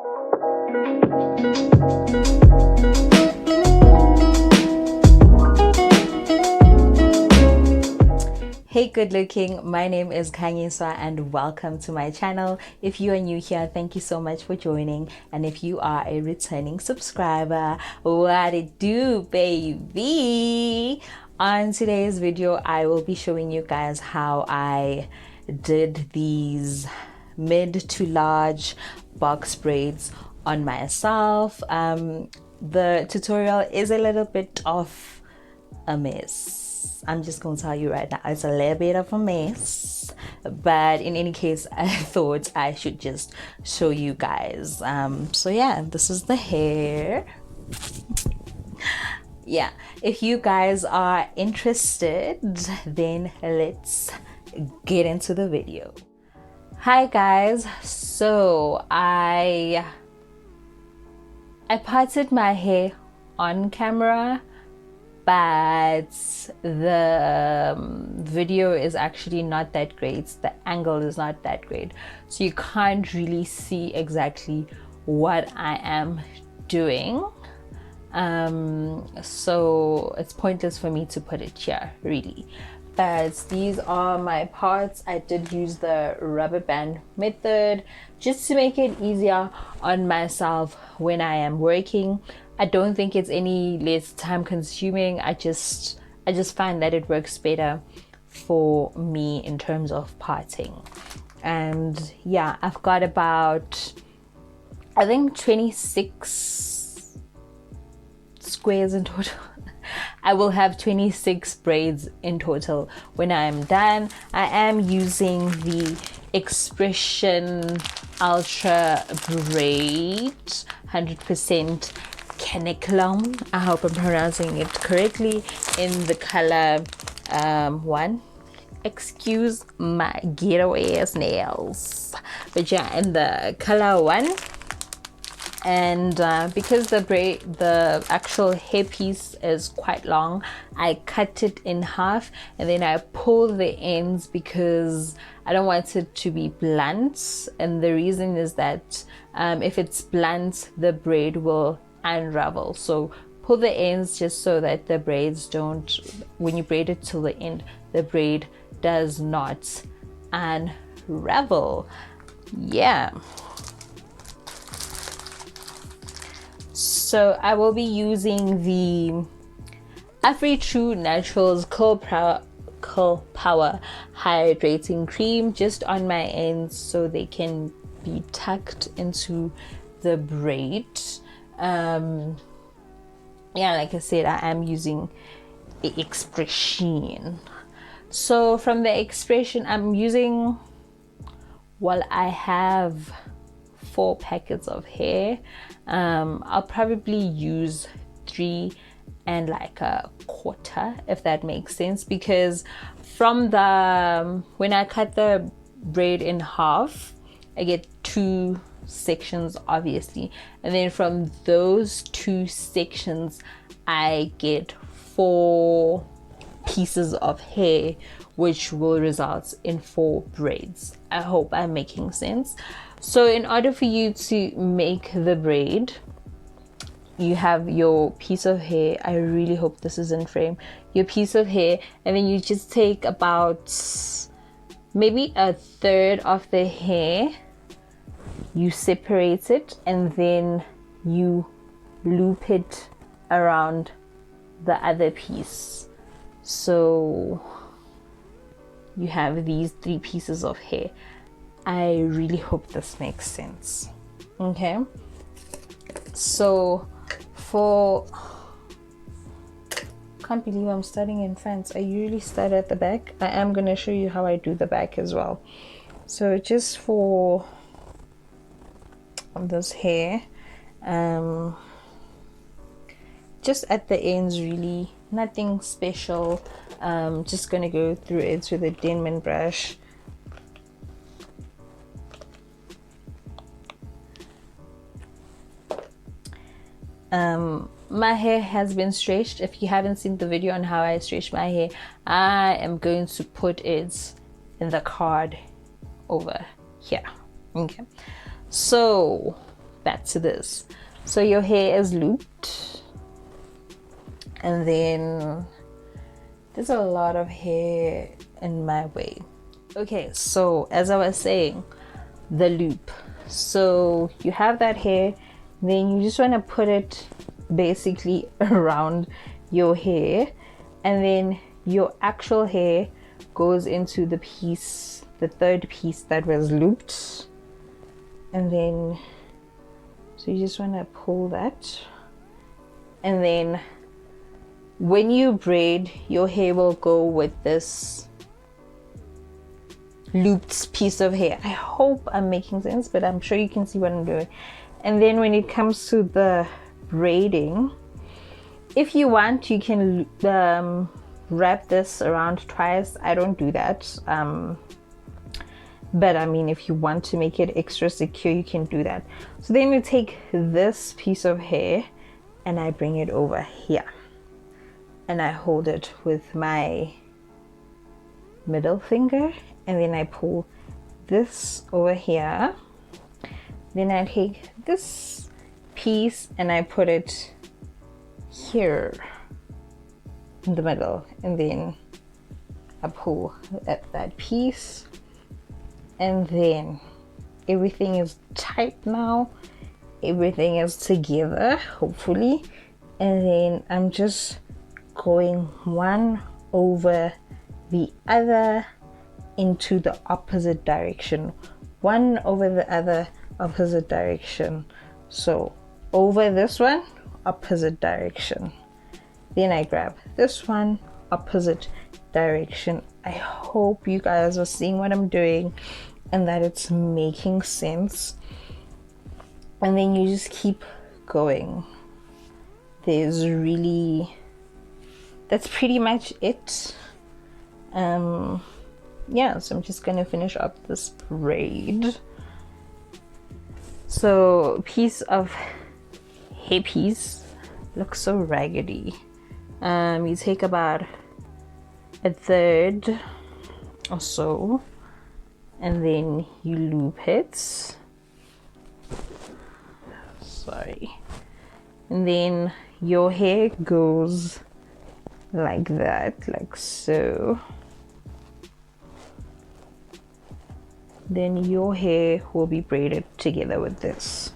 Hey good looking, my name is Kanyiswa and welcome to my channel. If you are new here, thank you so much for joining, and if you are a returning subscriber, what it do, baby? On today's video I will be showing you guys how I did these mid to large box braids on myself. The tutorial is a little bit of a mess. I'm just gonna tell you right now, it's a little bit of a mess, but in any case I thought I should just show you guys. So yeah, this is the hair. Yeah, if you guys are interested, then let's get into the video. Hi guys, so I parted my hair on camera, but the video is actually not that great. The angle is not that great, so you can't really see exactly what I am doing. So it's pointless for me to put it here really, but these are my parts. I did use the rubber band method just to make it easier on myself when I am working. I don't think it's any less time consuming. I just find that it works better for me in terms of parting. And yeah, I've got about, I think, 26 squares in total. I will have 26 braids in total when I am done. I am using the Expression Ultra Braid 100% Caniculum. I hope I'm pronouncing it correctly. In the color 1. Excuse my ghetto ass nails, but yeah, in the color 1. And because the actual hair piece is quite long, I cut it in half and then I pull the ends because I don't want it to be blunt. And the reason is that if it's blunt, the braid will unravel. So pull the ends just so that the braids don't, when you braid it till the end, the braid does not unravel. Yeah. So I will be using the Afri True Naturals Curl Power Hydrating Cream just on my ends so they can be tucked into the braid. Yeah, like I said, I am using the Expression. So from the Expression, I'm using, well, I have 4 packets of hair. I'll probably use 3 and like a quarter, if that makes sense, because from the when I cut the braid in half, I get 2 sections obviously, and then from those 2 sections I get 4 pieces of hair, which will result in 4 braids. I hope I'm making sense. So in order for you to make the braid, you have your piece of hair. I really hope this is in frame. Your piece of hair, and then you just take about maybe 1/3 of the hair, you separate it, and then you loop it around the other piece. So you have these 3 pieces of hair. I really hope this makes sense. Okay, so can't believe I'm starting in front. I usually start at the back. I am going to show you how I do the back as well. So just for this hair, just at the ends, really nothing special. Just gonna go through it with a Denman brush. My hair has been stretched. If you haven't seen the video on how I stretch my hair, I am going to put it in the card over here. Okay, so back to this. So your hair is looped, and then there's a lot of hair in my way. Okay, so as I was saying, the loop. So you have that hair, then you just want to put it basically around your hair, and then your actual hair goes into the piece, the third piece that was looped, and then so you just want to pull that, and then when you braid, your hair will go with this looped piece of hair. I hope I'm making sense, but I'm sure you can see what I'm doing. And then when it comes to the braiding, if you want, you can wrap this around twice. I don't do that, but I mean, if you want to make it extra secure, you can do that. So then you take this piece of hair and I bring it over here, and I hold it with my middle finger, and then I pull this over here. Then I take this piece and I put it here in the middle, and then I pull at that piece, and then everything is tight now, everything is together, hopefully. And then I'm just going one over the other into the opposite direction, one over the other, opposite direction. So over this one, opposite direction, then I grab this one, opposite direction. I hope you guys are seeing what I'm doing and that it's making sense. And then you just keep going. That's pretty much it. Yeah, so I'm just gonna finish up this braid. So piece of hair piece looks so raggedy. You take about a third or so, and then you loop it. Sorry. And then your hair goes like that, like so. Then your hair will be braided together with this.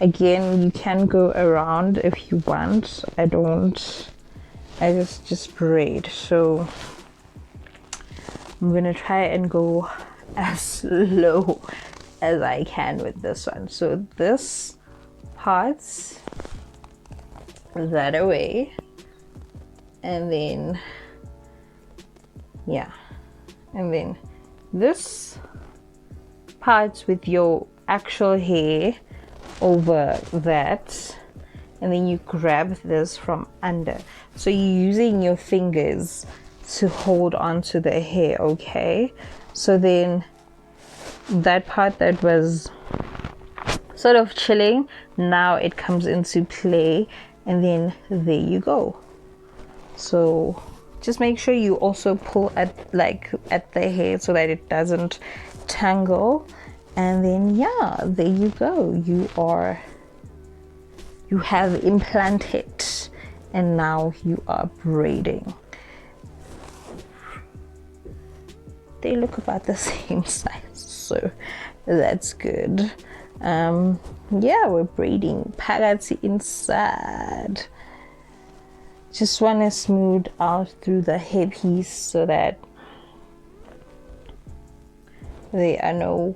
Again, you can go around if you want. I don't. I just braid. So I'm gonna try and go as slow as I can with this one. So this part's that away, and then yeah, and then this parts with your actual hair over that, and then you grab this from under. So you're using your fingers to hold on to the hair, okay? So then that part that was sort of chilling, now it comes into play, and then there you go. So just make sure you also pull at the hair so that it doesn't tangle, and then yeah, there you go. You have implanted, and now you are braiding. They look about the same size, so that's good. Yeah, we're braiding phakathi inside. Just want to smooth out through the hairpiece so that there are no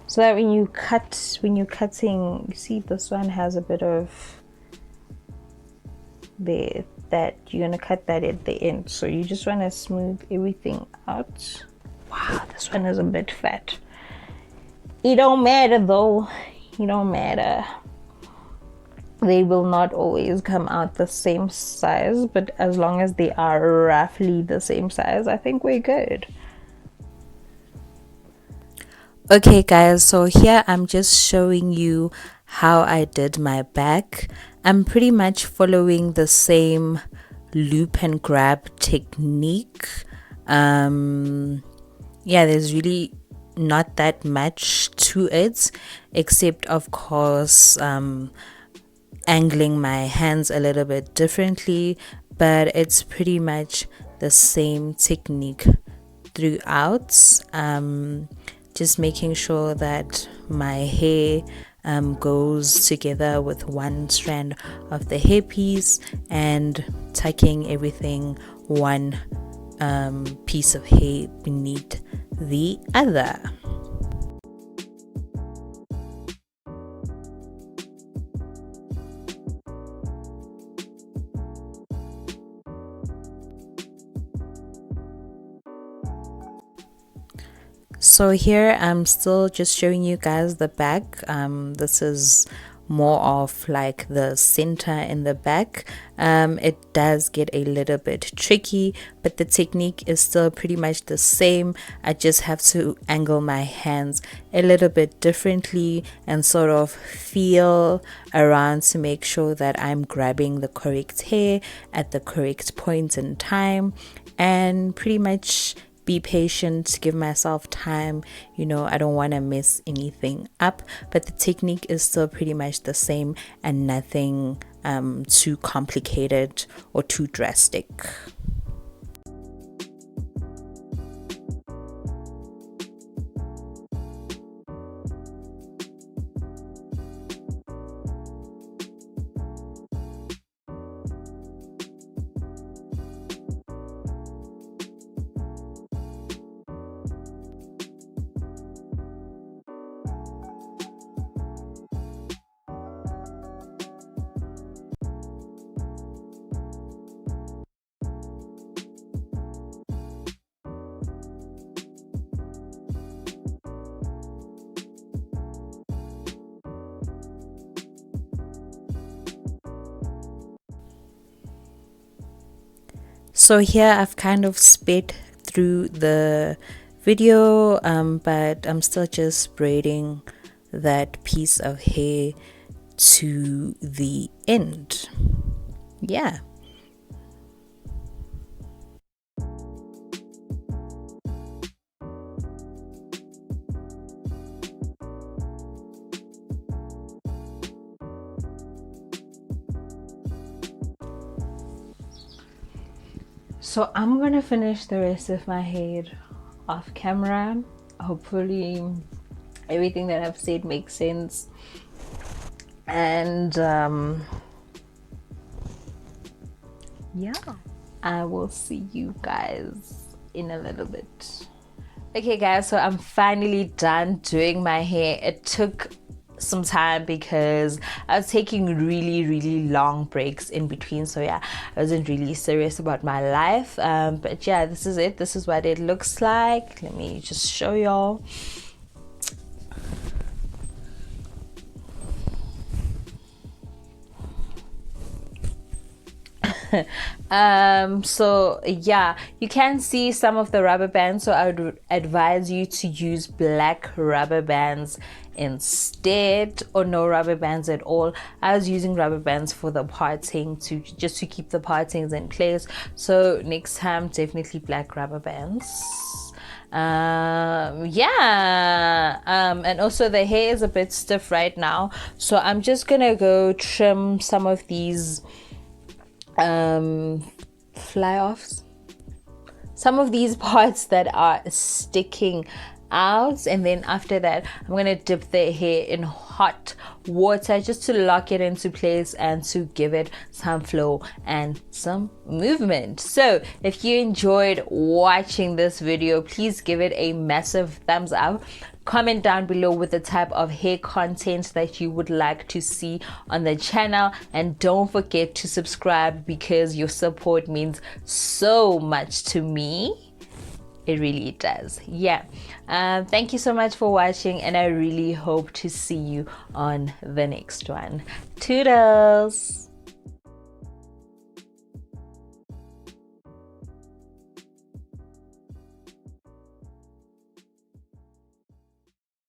so that when you're cutting, you see this one has a bit of there, that you're gonna cut that at the end, so you just want to smooth everything out. Wow, this one is a bit fat. It don't matter though, it don't matter. They will not always come out the same size, but as long as they are roughly the same size, I think we're good. Okay guys, so here I'm just showing you how I did my back. I'm pretty much following the same loop and grab technique. Yeah, there's really not that much to it, except of course angling my hands a little bit differently, but it's pretty much the same technique throughout. Just making sure that my hair goes together with one strand of the hairpiece and tucking everything one piece of hair beneath the other. So here I'm still just showing you guys the back. This is more of like the center in the back. It does get a little bit tricky, but the technique is still pretty much the same. I just have to angle my hands a little bit differently and sort of feel around to make sure that I'm grabbing the correct hair at the correct point in time, and pretty much be patient, give myself time. I don't want to mess anything up, but the technique is still pretty much the same and nothing too complicated or too drastic. So here I've kind of sped through the video, but I'm still just braiding that piece of hair to the end. Yeah. So I'm gonna finish the rest of my hair off camera. Hopefully everything that I've said makes sense, and yeah, I will see you guys in a little bit. Okay guys, so I'm finally done doing my hair. It took some time because I was taking really long breaks in between, so yeah, I wasn't really serious about my life, but yeah, this is it. This is what it looks like. Let me just show y'all. So yeah, you can see some of the rubber bands, so I would advise you to use black rubber bands instead, or no rubber bands at all. I was using rubber bands for the parting to keep the partings in place, so next time definitely black rubber bands. Yeah, and also the hair is a bit stiff right now, so I'm just gonna go trim some of these fly offs, some of these parts that are sticking out, and then after that I'm gonna dip the hair in hot water just to lock it into place and to give it some flow and some movement. So if you enjoyed watching this video, please give it a massive thumbs up. Comment down below with the type of hair content that you would like to see on the channel, and don't forget to subscribe because your support means so much to me. It really does. Yeah. Thank you so much for watching, and I really hope to see you on the next one. Toodles.